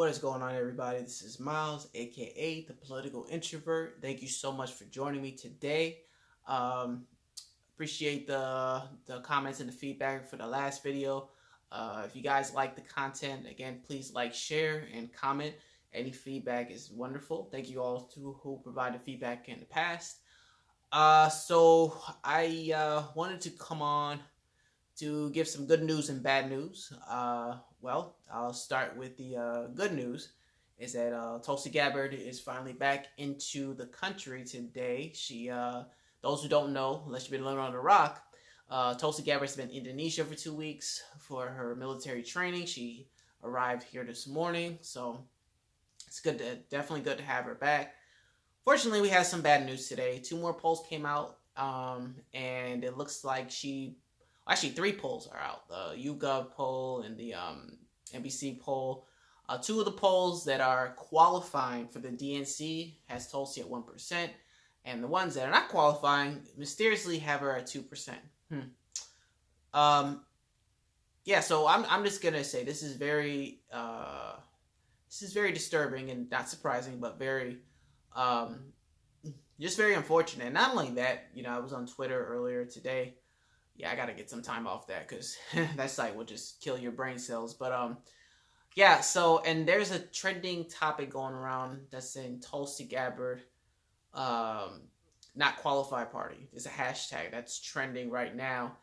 What is going on, everybody? This is Miles, aka the Political Introvert. Thank you so much for joining me today. Um, Appreciate the comments and the feedback for the last video. If you guys like the content, again, please like, share, and comment. Any feedback is wonderful. Thank you all to who provided feedback in the past. So I wanted to come on to give some good news and bad news. I'll start with the good news. Is that Tulsi Gabbard is finally back into the country today. Those who don't know, unless you've been living on the rock, Tulsi Gabbard's been in Indonesia for 2 weeks for her military training. She arrived here this morning, so it's definitely good to have her back. Fortunately, we have some bad news today. 2 more polls came out, and it looks like actually 3 polls are out. The YouGov poll and the NBC poll. 2 of the polls that are qualifying for the DNC has Tulsi at 1%, and the ones that are not qualifying mysteriously have her at 2%. So I'm just gonna say this is very disturbing and not surprising, but just very unfortunate. And not only that, I was on Twitter earlier today. Yeah, I gotta get some time off that because that site will just kill your brain cells. But and there's a trending topic going around that's saying Tulsi Gabbard not qualified party. It's a hashtag that's trending right now.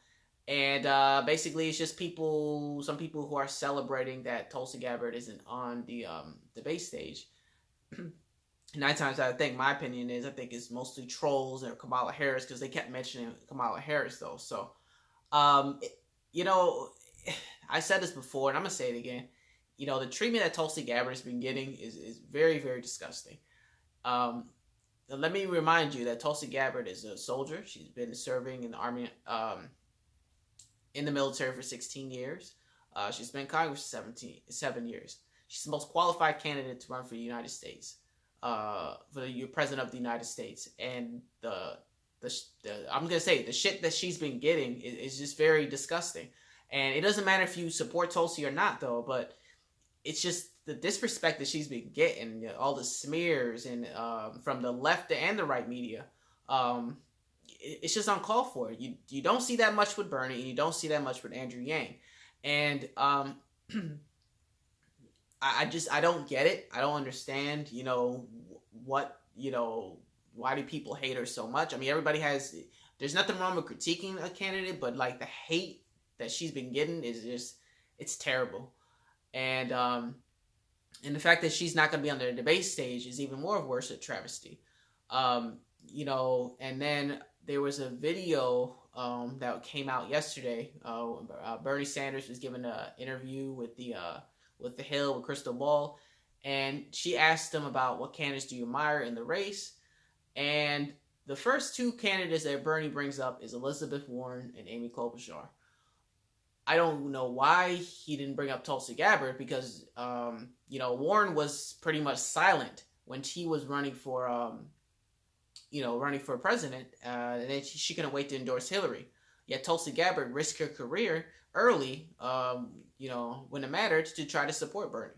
And basically it's just some people who are celebrating that Tulsi Gabbard isn't on the debate stage. 9 times out of 10, my opinion is, I think it's mostly trolls and Kamala Harris, because they kept mentioning Kamala Harris though. So, I said this before and I'm gonna say it again. The treatment that Tulsi Gabbard has been getting is very, very disgusting. Let me remind you that Tulsi Gabbard is a soldier. She's been serving in the army, in the military for 16 years. She's been in Congress for 7 years. She's the most qualified candidate to run for the United States, for the president of the United States. And I'm gonna say the shit that she's been getting is just very disgusting. And it doesn't matter if you support Tulsi or not, though, but it's just the disrespect that she's been getting, all the smears and from the left and the right media. It's just uncalled for. You don't see that much with Bernie, and you don't see that much with Andrew Yang. And I don't get it. I don't understand, why do people hate her so much? I mean, there's nothing wrong with critiquing a candidate, but like the hate that she's been getting it's terrible. And the fact that she's not going to be on the debate stage is even more of a worse travesty. And then there was a video that came out yesterday. Bernie Sanders was given an interview with the Hill, with Crystal Ball, and she asked him about what candidates do you admire in the race. And the first 2 candidates that Bernie brings up is Elizabeth Warren and Amy Klobuchar. I don't know why he didn't bring up Tulsi Gabbard, because Warren was pretty much silent when she was running for president, and then she couldn't wait to endorse Hillary. Yet Tulsi Gabbard risked her career early, when it mattered, to try to support Bernie.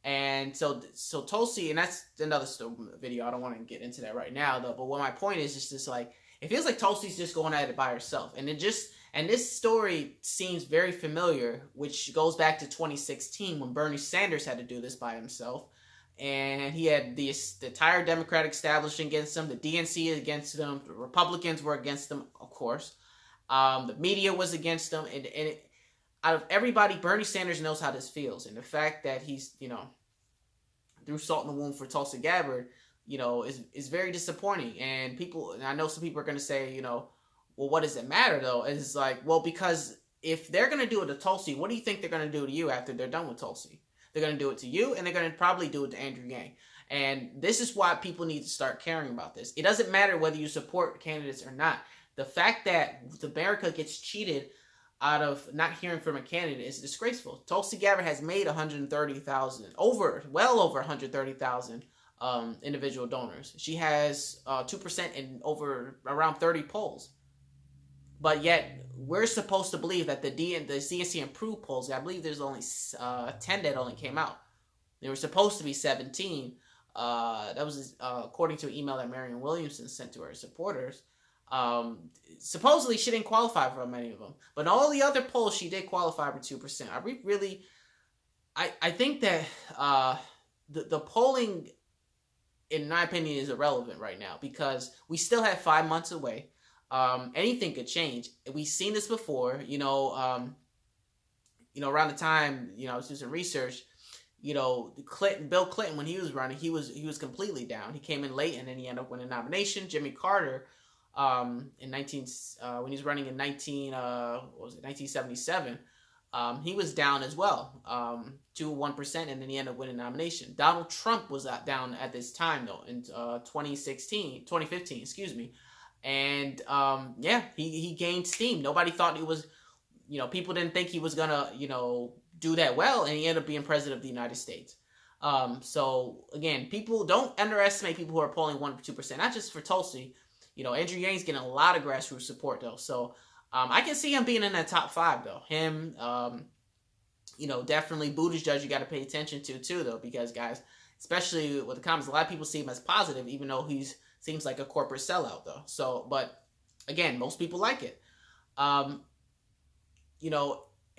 And so Tulsi, and that's another video. I don't want to get into that right now, though. But what my point is just like, it feels like Tulsi's just going at it by herself, and this story seems very familiar, which goes back to 2016 when Bernie Sanders had to do this by himself. And he had the entire Democratic establishment against him, the DNC against him, the Republicans were against him, of course. The media was against him. And out of everybody, Bernie Sanders knows how this feels. And the fact that he's, threw salt in the wound for Tulsi Gabbard, is very disappointing. And I know some people are going to say, well, what does it matter, though? And it's like, well, because if they're going to do it to Tulsi, what do you think they're going to do to you after they're done with Tulsi? They're going to do it to you, and they're going to probably do it to Andrew Yang. And this is why people need to start caring about this. It doesn't matter whether you support candidates or not. The fact that America gets cheated out of not hearing from a candidate is disgraceful. Tulsi Gabbard has made well over 130,000 individual donors. She has 2% in around 30 polls. But yet, we're supposed to believe that the CNC improved polls, I believe there's only 10 that only came out. They were supposed to be 17. That was according to an email that Marianne Williamson sent to her supporters. Supposedly she didn't qualify for many of them, but in all the other polls she did qualify for 2%. I think that the polling, in my opinion, is irrelevant right now because we still have 5 months away. Anything could change. We've seen this before, around the time, I was doing some research, Bill Clinton, when he was running, he was completely down. He came in late and then he ended up winning a nomination. Jimmy Carter, when he was running in 1977, he was down as well, to 1%, and then he ended up winning a nomination. Donald Trump was down at this time though, in 2015, excuse me. And he gained steam. Nobody thought he was, people didn't think he was gonna, do that well, and he ended up being president of the United States. So again, people don't underestimate people who are polling 1 or 2%, not just for Tulsi. Andrew Yang's getting a lot of grassroots support though. So I can see him being in that top 5 though. Him, definitely Buttigieg you got to pay attention to too though, because guys, especially with the comments, a lot of people see him as positive, even though he's seems like a corporate sellout though. So, but again, most people like it.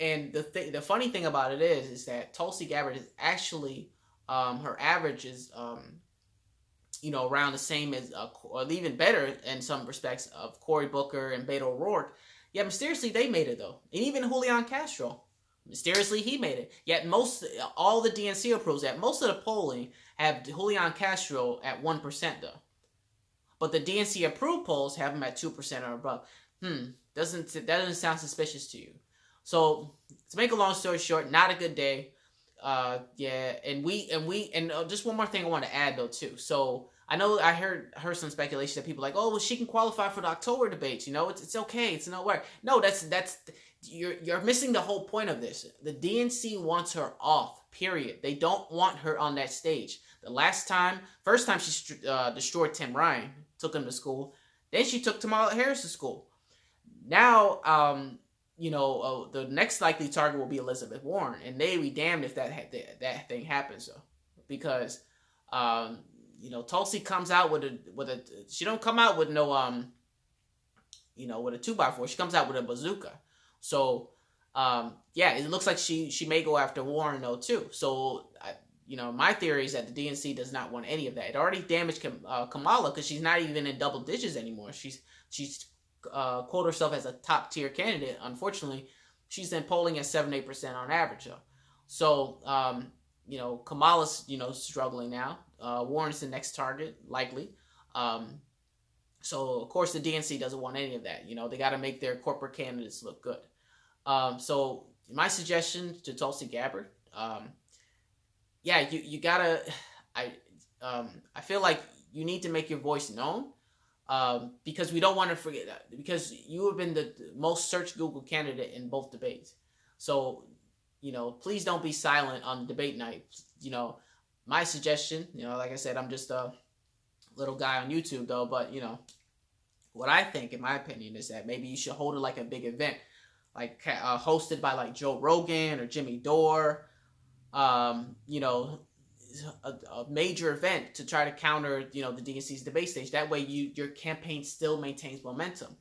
And the funny thing about it is that Tulsi Gabbard is actually, her average is, around the same as, or even better in some respects, of Cory Booker and Beto O'Rourke. Yet mysteriously they made it though, and even Julian Castro, mysteriously he made it. Yet all the DNC approves that. Most of the polling have Julian Castro at 1% though. But the DNC approved polls have him at 2% or above. That doesn't sound suspicious to you. So to make a long story short, not a good day. And just one more thing I want to add though too. So I know I heard some speculation that people are like, oh, well, she can qualify for the October debates. It's okay. It's no worry. No, you're missing the whole point of this. The DNC wants her off. Period. They don't want her on that stage. First time she destroyed Tim Ryan, took him to school. Then she took Kamala Harris to school. Now, the next likely target will be Elizabeth Warren, and they be damned if that thing happens though, because Tulsi comes out she don't come out with no with a 2x4. She comes out with a bazooka. So it looks like she may go after Warren though too. So my theory is that the DNC does not want any of that. It already damaged Kamala because she's not even in double digits anymore. She's quote herself as a top tier candidate. Unfortunately, she's in polling at 7-8% on average though. So Kamala's struggling now. Warren's the next target likely. So of course the DNC doesn't want any of that. They got to make their corporate candidates look good. So my suggestion to Tulsi Gabbard, you gotta. I feel like you need to make your voice known. Because we don't want to forget that, because you have been the most searched Google candidate in both debates. So, please don't be silent on debate night. My suggestion, like I said, I'm just a little guy on YouTube though, but what I think, in my opinion, is that maybe you should hold it like a big event, like hosted by like Joe Rogan or Jimmy Dore, a major event to try to counter, the DNC's debate stage. That way your campaign still maintains momentum.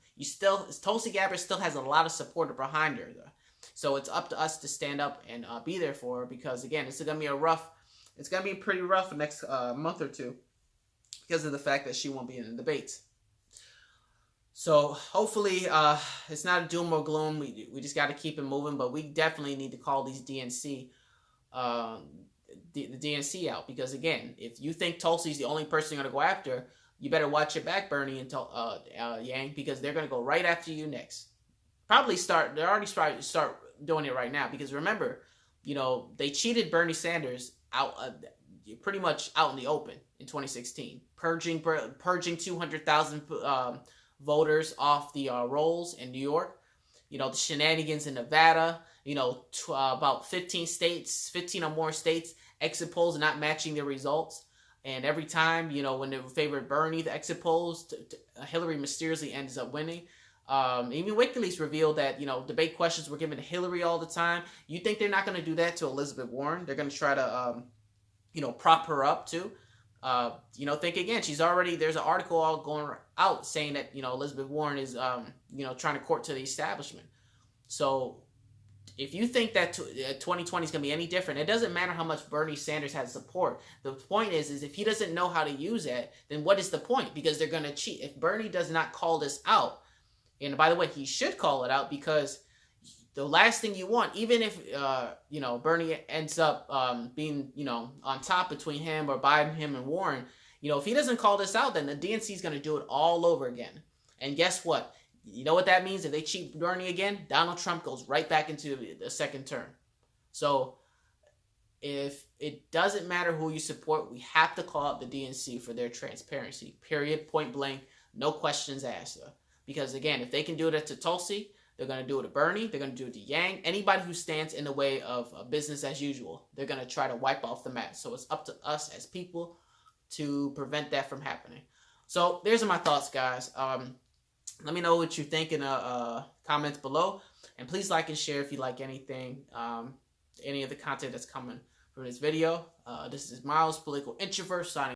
Tulsi Gabbard still has a lot of support behind her though. So it's up to us to stand up and be there for her, because again, it's going to be pretty rough the next month or two because of the fact that she won't be in the debates. So hopefully it's not a doom or gloom. We just got to keep it moving, but we definitely need to call these DNC the DNC out, because again, if you think Tulsi's the only person you're going to go after, you better watch your back, Bernie and Yang, because they're going to go right after you next. They're already start doing it right now, because remember, they cheated Bernie Sanders out, pretty much out in the open in 2016, purging 200,000 voters off the rolls in New York. The shenanigans in Nevada, about 15 or more states, exit polls not matching their results. And every time, when they favored Bernie, the exit polls, Hillary mysteriously ends up winning. Even WikiLeaks revealed that, debate questions were given to Hillary all the time. You think they're not going to do that to Elizabeth Warren? They're going to try to, prop her up too. Think again. There's an article all going out saying that, Elizabeth Warren is, trying to court to the establishment. So if you think that 2020 is going to be any different, it doesn't matter how much Bernie Sanders has support. The point is if he doesn't know how to use it, then what is the point? Because they're going to cheat. If Bernie does not call this out, and by the way, he should call it out, because the last thing you want, even if, Bernie ends up being, on top between him or Biden, him and Warren, if he doesn't call this out, then the DNC is going to do it all over again. And guess what? You know what that means? If they cheat Bernie again, Donald Trump goes right back into the second term. So if it doesn't matter who you support, we have to call out the DNC for their transparency, period, point blank, no questions asked. Because again, if they can do it to Tulsi, they're going to do it to Bernie, they're going to do it to Yang, anybody who stands in the way of business as usual, they're going to try to wipe off the mat. So it's up to us as people to prevent that from happening. So there's my thoughts, guys. Let me know what you think in the comments below. And please like and share if you like anything, any of the content that's coming from this video. This is Miles, Political Introvert, signing